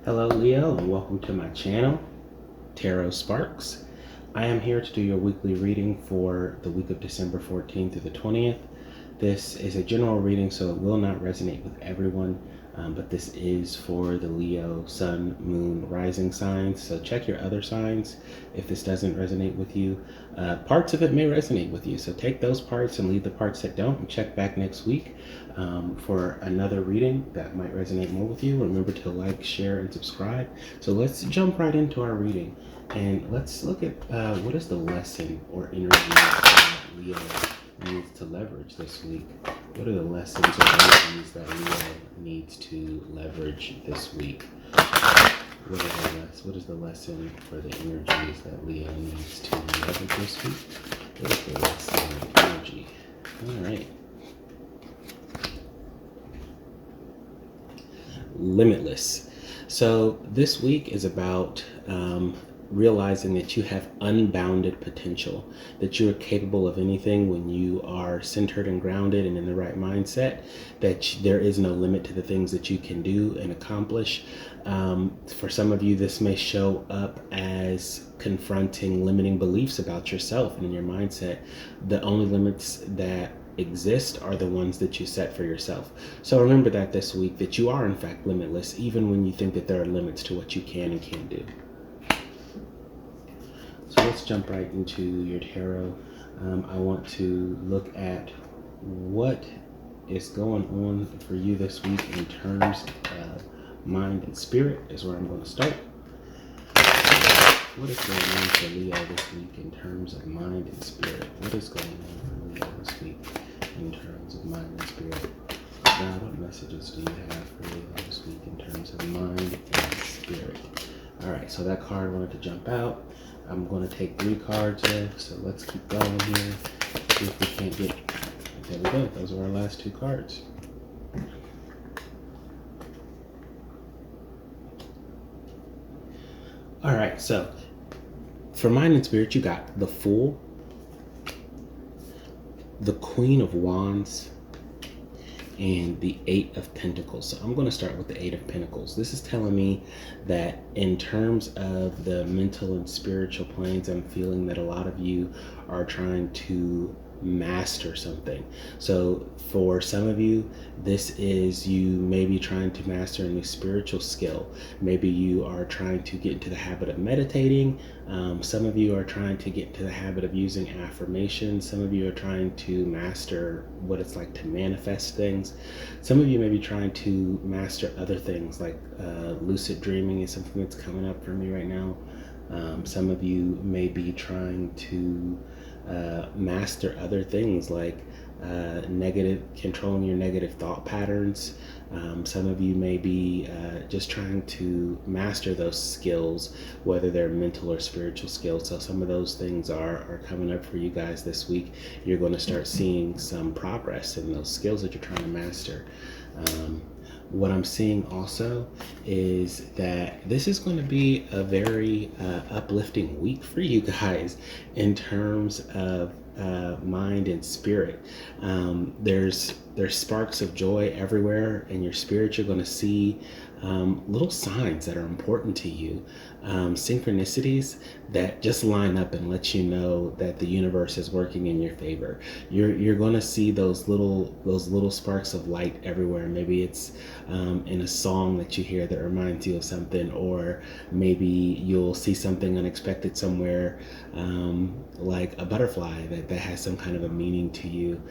Hello Leo, and welcome to my channel, Tarot Sparks. I am here to do your weekly reading for the week of December 14th through the 20th. This is a general reading, so it will not resonate with everyone, but this is for the Leo, Sun, Moon, Rising signs. So check your other signs if this doesn't resonate with you. Parts of it may resonate with you, so take those parts and leave the parts that don't, and check back next week for another reading that might resonate more with you. Remember to like, share, and subscribe. So let's jump right into our reading, and let's look at what is the lesson or energy that Leo needs to leverage this week. What are the lessons or energies that Leo needs to leverage this week? What is the lesson for the energies that Leo needs to leverage this week? What is the lesson of energy? All right. Limitless. So this week is about realizing that you have unbounded potential, that you are capable of anything when you are centered and grounded and in the right mindset, that there is no limit to the things that you can do and accomplish. For some of you, this may show up as confronting limiting beliefs about yourself and in your mindset. The only limits that exist are the ones that you set for yourself. So remember that this week, that you are in fact limitless, even when you think that there are limits to what you can and can't do. So let's jump right into your tarot. I want to look at what is going on for you this week in terms of mind and spirit is where I'm going to start. What is going on for Leo this week in terms of mind and spirit? What is going on for Leo this week in terms of mind and spirit? God, what messages do you have for Leo this week in terms of mind and spirit? All right, so that card wanted to jump out. I'm going to take 3 cards there, so let's keep going here. See if we can't get... There we go. Those are our last 2 cards. All right, so for mind and spirit, you got the Fool, the Queen of Wands, and the 8 of Pentacles. So I'm going to start with the 8 of Pentacles. This is telling me that in terms of the mental and spiritual planes, I'm feeling that a lot of you are trying to master something. So for some of you, this is you maybe trying to master a new spiritual skill. Maybe you are trying to get into the habit of meditating. Some of you are trying to get into the habit of using affirmations. Some of you are trying to master what it's like to manifest things. Some of you may be trying to master other things, like lucid dreaming is something that's coming up for me right now. Some of you may be trying to master other things, like controlling your negative thought patterns. Some of you may be just trying to master those skills, whether they're mental or spiritual skills. So some of those things are coming up for you guys this week. You're going to start seeing some progress in those skills that you're trying to master. What I'm seeing also is that this is going to be a very uplifting week for you guys in terms of mind and spirit. There's sparks of joy everywhere in your spirit. You're going to see little signs that are important to you, synchronicities that just line up and let you know that the universe is working in your favor. You're going to see those little sparks of light everywhere. Maybe it's in a song that you hear that reminds you of something, or maybe you'll see something unexpected somewhere, like a butterfly that has some kind of a meaning to you.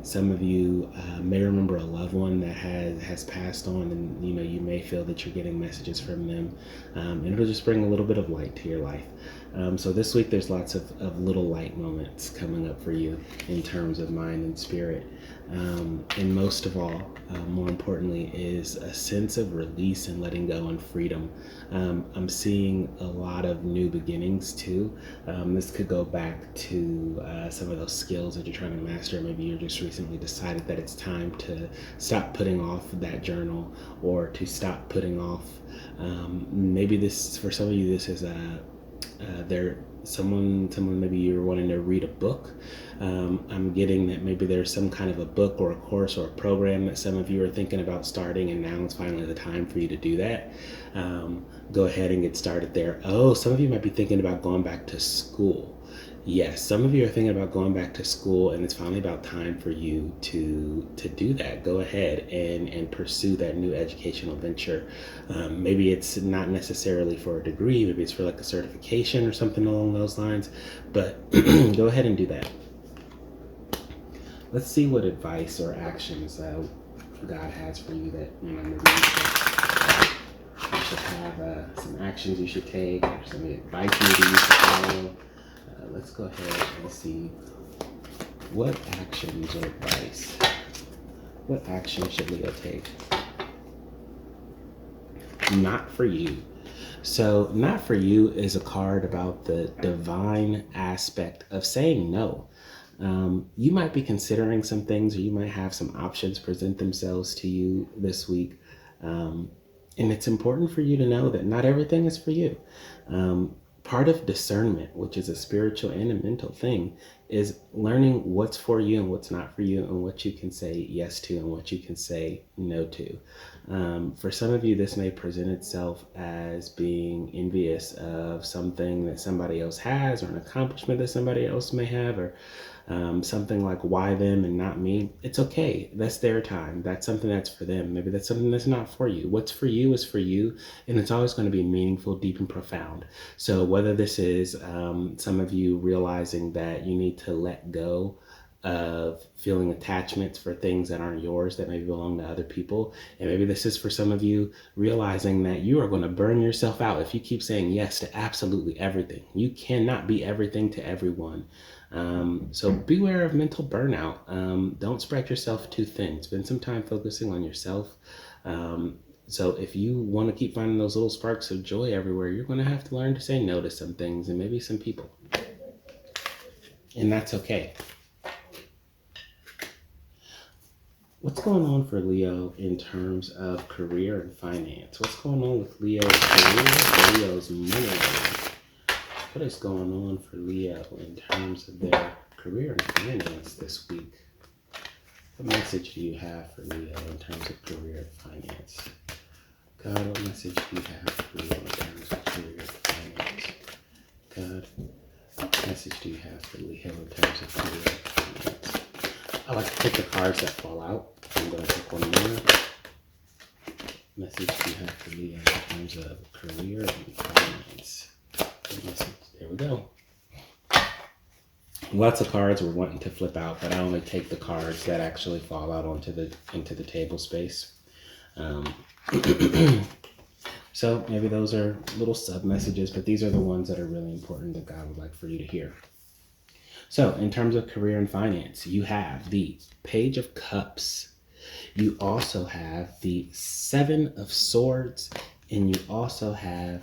Some of you may remember a loved one that has passed on, and you may feel that you're getting messages from them, and it'll just bring a little bit of light to your life. So this week there's lots of little light moments coming up for you in terms of mind and spirit. And most of all, more importantly, is a sense of release and letting go and freedom. I'm seeing a lot of new beginnings too. This could go back to some of those skills that you're trying to master. Maybe you just recently decided that it's time to stop putting off that journal, or to stop putting off, maybe this, for some of you, this is someone maybe you're wanting to read a book. I'm getting that maybe there's some kind of a book or a course or a program that some of you are thinking about starting, and now it's finally the time for you to do that. Go ahead and get started there. Oh, some of you might be thinking about going back to school. Yes, some of you are thinking about going back to school, and it's finally about time for you to do that. Go ahead and pursue that new educational venture. Maybe it's not necessarily for a degree, maybe it's for like a certification or something along those lines, but go ahead and do that. Let's see what advice or actions God has for you that maybe you should have some actions you should take, or some advice maybe you should follow. Let's go ahead and see what actions or advice, what action should Leo take? Not for you. So not for you is a card about the divine aspect of saying no. You might be considering some things, or you might have some options present themselves to you this week. And it's important for you to know that not everything is for you. Part of discernment, which is a spiritual and a mental thing, is learning what's for you and what's not for you, and what you can say yes to and what you can say no to. For some of you, this may present itself as being envious of something that somebody else has, or an accomplishment that somebody else may have, or something like, why them and not me? It's okay. That's their time. That's something that's for them. Maybe that's something that's not for you. What's for you is for you, and it's always going to be meaningful, deep, and profound. So whether this is some of you realizing that you need to let go of feeling attachments for things that aren't yours, that maybe belong to other people, and maybe this is for some of you realizing that you are going to burn yourself out if you keep saying yes to absolutely everything. You cannot be everything to everyone. So beware of mental burnout. Don't spread yourself too thin. Spend some time focusing on yourself. So if you want to keep finding those little sparks of joy everywhere, you're going to have to learn to say no to some things and maybe some people. And that's okay. What's going on for Leo in terms of career and finance? What's going on with Leo's career, Leo's money? What is going on for Leo in terms of their career and finance this week? What message do you have for Leo in terms of career and finance? God, what message do you have for Leo in terms of career and finance? God, what message do you have for Leo in terms of career and finance? I like to pick the cards that fall out. I'm going to pick one more. Message do you have for Leo in terms of career and finance? There we go. Lots of cards we're wanting to flip out, but I only take the cards that actually fall out into the table space. So maybe those are little sub messages, but these are the ones that are really important that God would like for you to hear. So in terms of career and finance, you have the Page of Cups. You also have the Seven of Swords, and you also have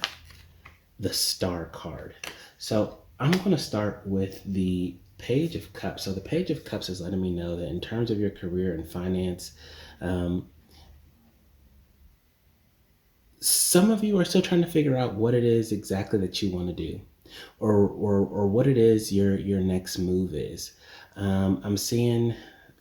the Star card. So I'm going to start with the Page of Cups. So the Page of Cups is letting me know that in terms of your career and finance, some of you are still trying to figure out what it is exactly that you want to do, or what it is your next move is. I'm seeing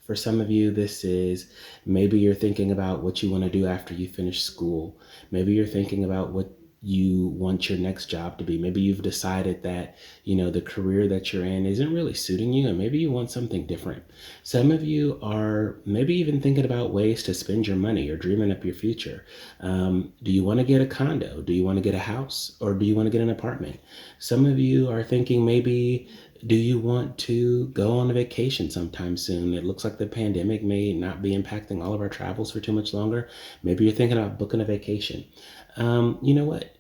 for some of you, this is maybe you're thinking about what you want to do after you finish school. Maybe you're thinking about what you want your next job to be. Maybe you've decided that, the career that you're in isn't really suiting you, and maybe you want something different. Some of you are maybe even thinking about ways to spend your money or dreaming up your future. Do you want to get a condo? Do you want to get a house? Or do you want to get an apartment? Some of you are thinking maybe, do you want to go on a vacation sometime soon? It looks like the pandemic may not be impacting all of our travels for too much longer. Maybe you're thinking about booking a vacation. You know what?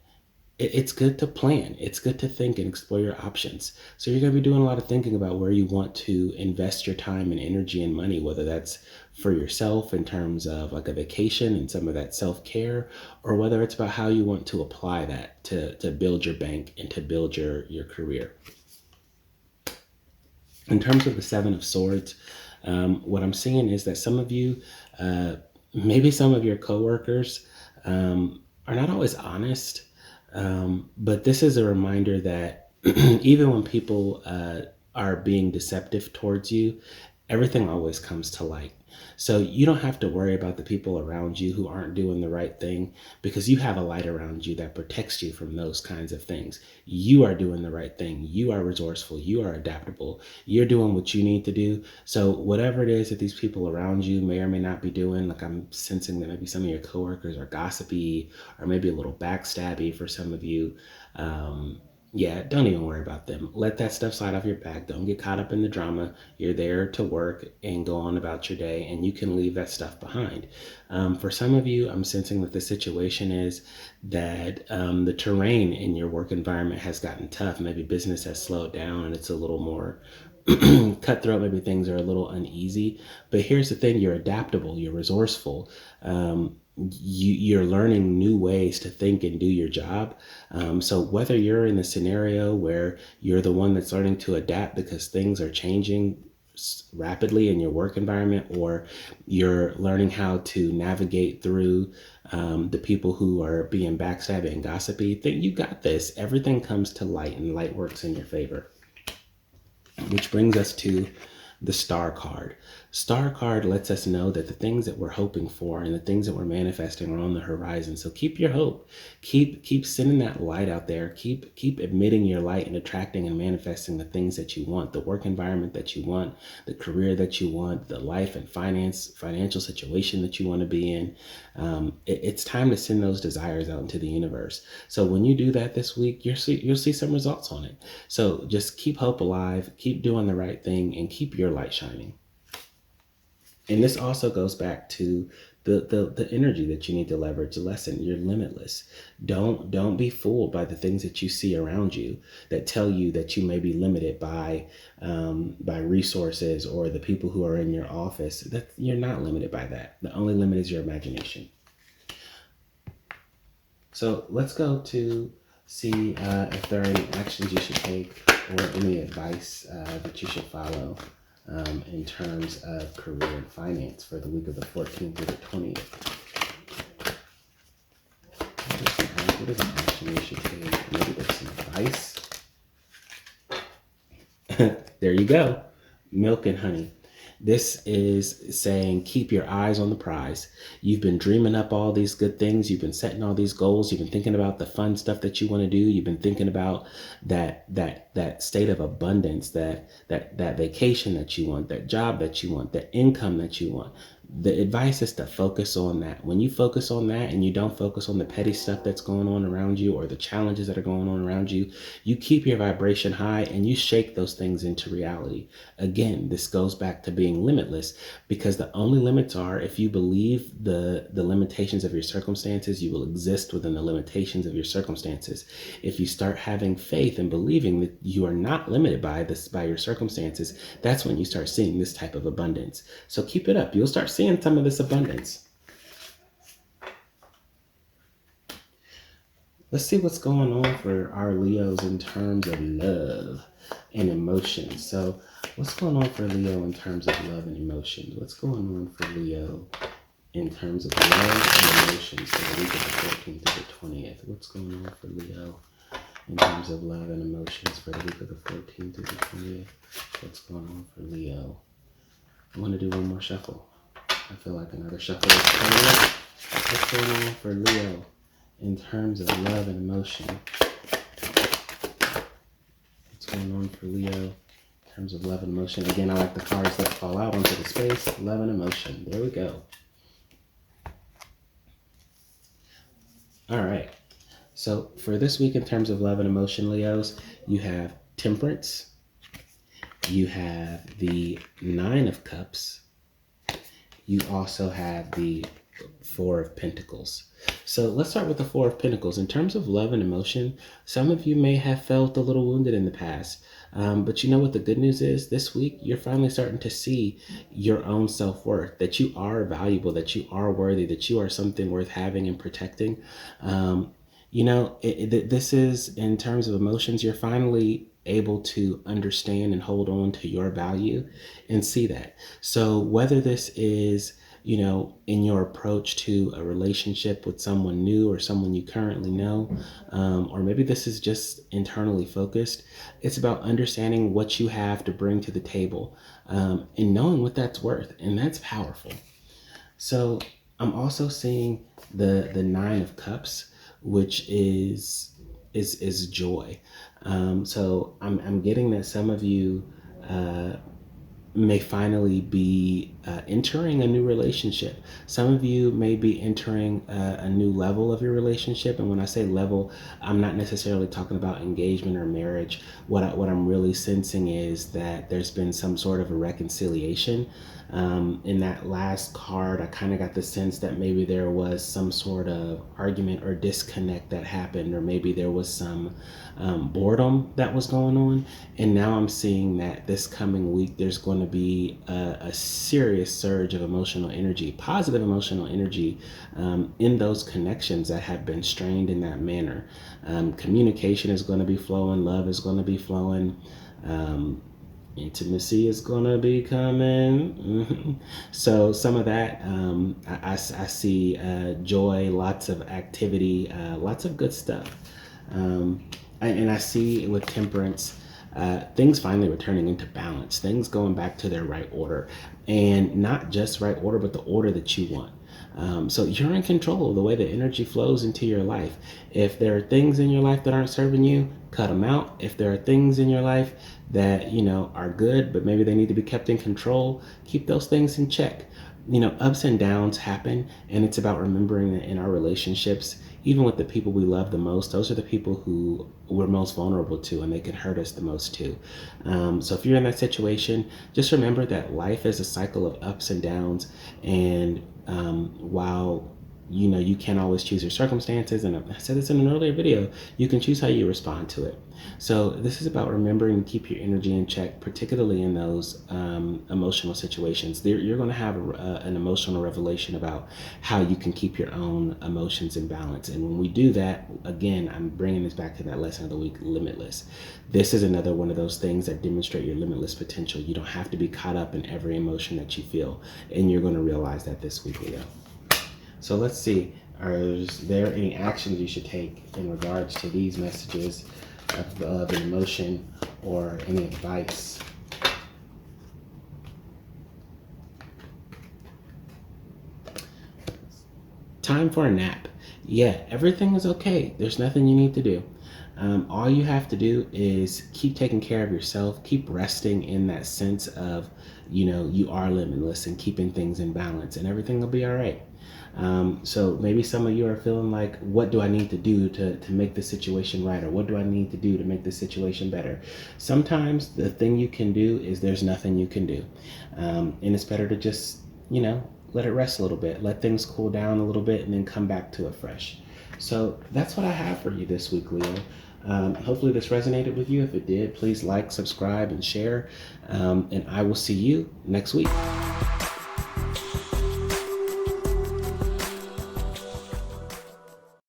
It's good to plan. It's good to think and explore your options. So you're going to be doing a lot of thinking about where you want to invest your time and energy and money, whether that's for yourself in terms of like a vacation and some of that self-care, or whether it's about how you want to apply that to build your bank and to build your career. In terms of the Seven of Swords, what I'm seeing is that some of you, maybe some of your coworkers, are not always honest. But this is a reminder that even when people are being deceptive towards you, everything always comes to light. So you don't have to worry about the people around you who aren't doing the right thing, because you have a light around you that protects you from those kinds of things. You are doing the right thing. You are resourceful. You are adaptable. You're doing what you need to do. So whatever it is that these people around you may or may not be doing, like I'm sensing that maybe some of your coworkers are gossipy, or maybe a little backstabby for some of you. Yeah, don't even worry about them. Let that stuff slide off your back. Don't get caught up in the drama. You're there to work and go on about your day, and you can leave that stuff behind. For some of you, I'm sensing that the situation is that the terrain in your work environment has gotten tough. Maybe business has slowed down and it's a little more cutthroat. Maybe things are a little uneasy. But here's the thing: you're adaptable, you're resourceful. You're learning new ways to think and do your job. So whether you're in the scenario where you're the one that's learning to adapt because things are changing rapidly in your work environment, or you're learning how to navigate through the people who are being backstabby and gossipy, think you got this. Everything comes to light, and light works in your favor. Which brings us to the star card. Star card lets us know that the things that we're hoping for and the things that we're manifesting are on the horizon. So keep your hope. Keep sending that light out there. Keep emitting your light and attracting and manifesting the things that you want, the work environment that you want, the career that you want, the life and financial situation that you want to be in. It's time to send those desires out into the universe. So when you do that this week, you'll see some results on it. So just keep hope alive, keep doing the right thing, and keep your light shining. And this also goes back to the energy that you need to leverage. The lesson: you're limitless. Don't be fooled by the things that you see around you that tell you that you may be limited by resources or the people who are in your office. That you're not limited by that. The only limit is your imagination. So let's go to see if there are any actions you should take or any advice that you should follow in terms of career and finance for the week of the 14th through the 20th. What is an action you should take? Maybe there's some advice. There you go. Milk and honey. This is saying keep your eyes on the prize. You've been dreaming up all these good things. You've been setting all these goals. You've been thinking about the fun stuff that you want to do. You've been thinking about that state of abundance, that vacation that you want, that job that you want, that income that you want. The advice is to focus on that. When you focus on that and you don't focus on the petty stuff that's going on around you or the challenges that are going on around you, you keep your vibration high and you shake those things into reality. Again, this goes back to being limitless, because the only limits are if you believe the limitations of your circumstances, you will exist within the limitations of your circumstances. If you start having faith and believing that you are not limited by your circumstances, that's when you start seeing this type of abundance. So keep it up. You'll start seeing some of this abundance. Let's see what's going on for our Leos in terms of love and emotions. So what's going on for Leo in terms of love and emotions? What's going on for Leo in terms of love and emotions for the week of the 14th to the 20th? What's going on for Leo in terms of love and emotions for the week of the 14th to the 20th? What's going on for Leo? I want to do one more shuffle. I feel like another shuffle is coming up. What's going on for Leo in terms of love and emotion? What's going on for Leo in terms of love and emotion? Again, I like the cards that fall out onto the space. Love and emotion. There we go. All right. So for this week in terms of love and emotion, Leos, you have Temperance. You have the 9 of Cups. You also have the 4 of Pentacles. So let's start with the 4 of Pentacles. In terms of love and emotion, some of you may have felt a little wounded in the past. But you know what the good news is? This week, you're finally starting to see your own self-worth, that you are valuable, that you are worthy, that you are something worth having and protecting. This is, in terms of emotions, you're finally able to understand and hold on to your value and see that. So whether this is in your approach to a relationship with someone new or someone you currently know, or maybe this is just internally focused. It's about understanding what you have to bring to the table, and knowing what that's worth, and that's powerful. So I'm also seeing the Nine of Cups, which is joy. So I'm getting that some of you uh, may finally be entering a new relationship. Some of you may be entering a new level of your relationship. And when I say level, I'm not necessarily talking about engagement or marriage. What I'm really sensing is that there's been some sort of a reconciliation. In that last card, I kind of got the sense that maybe there was some sort of argument or disconnect that happened, or maybe there was some boredom that was going on. And now I'm seeing that this coming week, there's going to be a serious surge of emotional energy, positive emotional energy, in those connections that have been strained in that manner. Communication is going to be flowing, love is going to be flowing. Intimacy is gonna be coming. So some of that, I see joy, lots of activity, lots of good stuff. And I see with temperance, things finally returning into balance, things going back to their right order, and not just right order, but the order that you want. So you're in control of the way the energy flows into your life. If there are things in your life that aren't serving you, cut them out. If there are things in your life that are good, but maybe they need to be kept in control, keep those things in check. Ups and downs happen, and it's about remembering that in our relationships, even with the people we love the most, those are the people who we're most vulnerable to, and they can hurt us the most too. So if you're in that situation, just remember that life is a cycle of ups and downs, and while you can't always choose your circumstances, and I said this in an earlier video, you can choose how you respond to it. So this is about remembering to keep your energy in check, particularly in those emotional situations. You're going to have an emotional revelation about how you can keep your own emotions in balance. And when we do that, again, I'm bringing this back to that lesson of the week, limitless. This is another one of those things that demonstrate your limitless potential. You don't have to be caught up in every emotion that you feel, and you're going to realize that this week, Leo. So let's see, are there any actions you should take in regards to these messages of an emotion, or any advice? Time for a nap. Yeah, everything is okay. There's nothing you need to do. All you have to do is keep taking care of yourself, keep resting in that sense of, you are limitless, and keeping things in balance, and everything will be all right. So maybe some of you are feeling like, what do I need to do to make the situation right? Or what do I need to do to make the situation better? Sometimes the thing you can do is there's nothing you can do. And it's better to just, let it rest a little bit, let things cool down a little bit, and then come back to it fresh. So that's what I have for you this week, Leo. Hopefully this resonated with you. If it did, please like, subscribe, and share. And I will see you next week.